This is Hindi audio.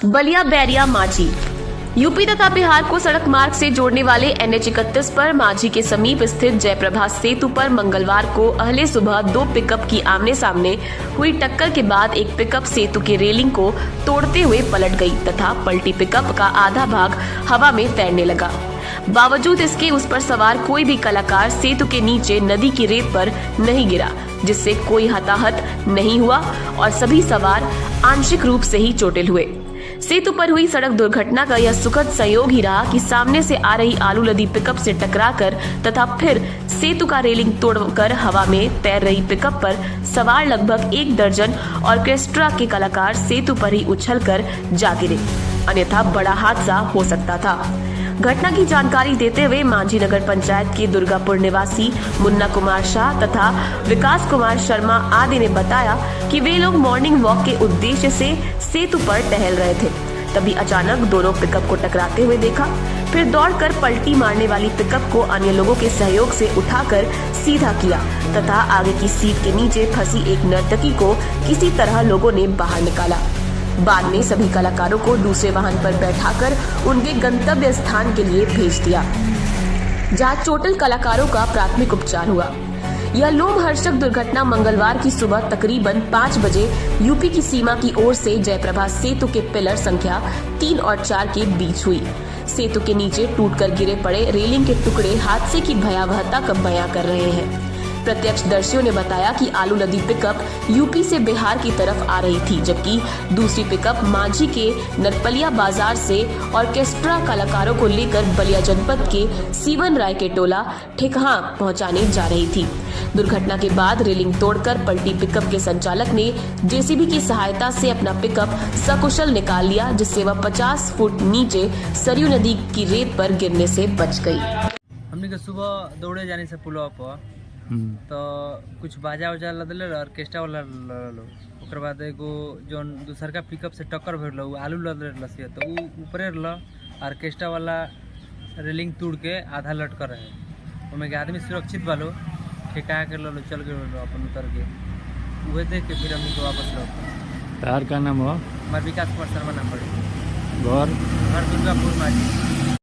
बलिया बैरिया माझी। यूपी तथा बिहार को सड़क मार्ग से जोड़ने वाले NH 31 पर माझी के समीप स्थित जयप्रभा सेतु पर मंगलवार को अहले सुबह दो पिकअप की आमने सामने हुई टक्कर के बाद एक पिकअप सेतु के रेलिंग को तोड़ते हुए पलट गई तथा पलटी पिकअप का आधा भाग हवा में तैरने लगा। बावजूद इसके उस पर सवार कोई भी कलाकार सेतु के नीचे नदी की रेत पर नहीं गिरा, जिससे कोई हताहत नहीं हुआ और सभी सवार आंशिक रूप से ही चोटिल हुए। सेतु पर हुई सड़क दुर्घटना का यह सुखद संयोग ही रहा कि सामने से आ रही आलू लदी पिकअप से टकराकर तथा फिर सेतु का रेलिंग तोड़कर हवा में तैर रही पिकअप पर सवार लगभग 1 दर्जन ऑर्केस्ट्रा के कलाकार सेतु पर ही उछलकर जा गिरे, अन्यथा बड़ा हादसा हो सकता था। घटना की जानकारी देते हुए मांझी नगर पंचायत के दुर्गापुर निवासी मुन्ना कुमार शाह तथा विकास कुमार शर्मा आदि ने बताया कि वे लोग मॉर्निंग वॉक के उद्देश्य से सेतु पर टहल रहे थे। तभी अचानक दोनों पिकअप को टकराते हुए देखा, फिर दौड़कर पलटी मारने वाली पिकअप को अन्य लोगों के सहयोग से उठाकर सीधा किया तथा आगे की सीट के नीचे फंसी एक नर्तकी को किसी तरह लोगों ने बाहर निकाला। बाद में सभी कलाकारों को दूसरे वाहन पर बैठाकर उनके गंतव्य स्थान के लिए भेज दिया, जहां चोटिल कलाकारों का प्राथमिक उपचार हुआ। यह लोमहर्षक दुर्घटना मंगलवार की सुबह तकरीबन 5 बजे यूपी की सीमा की ओर से जयप्रभा सेतु के पिलर संख्या 3 और 4 के बीच हुई। सेतु के नीचे टूटकर गिरे पड़े रेलिंग के टुकड़े हादसे की भयावहता का बयां कर रहे हैं। प्रत्यक्षदर्शियों ने बताया कि आलू लदी पिकअप यूपी से बिहार की तरफ आ रही थी, जबकि दूसरी पिकअप मांझी के नरपलिया बाजार से ऑर्केस्ट्रा कलाकारों को लेकर बलिया जनपद के सीवन राय के टोला ठेकहा पहुंचाने जा रही थी। दुर्घटना के बाद रेलिंग तोड़कर पलटी पिकअप के संचालक ने जेसीबी की सहायता से अपना पिकअप सकुशल निकाल लिया, जिससे वह 50 फुट नीचे सरयू नदी की रेत पर गिरने से बच गई। हमने के सुबह दौड़े जाने से पुलवा पर तो कुछ बाजा उजा लदल ऑर्केस्ट्रा वाला लड़ल, ओकर बाद एगो जौन दूसर का पिकअप से टक्कर भरल आलू लदल से तो ऊपरे ऑर्केस्ट्रा वाला रेलिंग तोड़ के आधा लटकर रहे, उनमें आदमी सुरक्षित वालो ठेका के लो चल गए अपन उतर के वह देख के फिर हम वापस लौट। तार का नाम हो? हमारे विकास कुमार शर्मा नाम पड़े। घर दुर्गापुर माझी।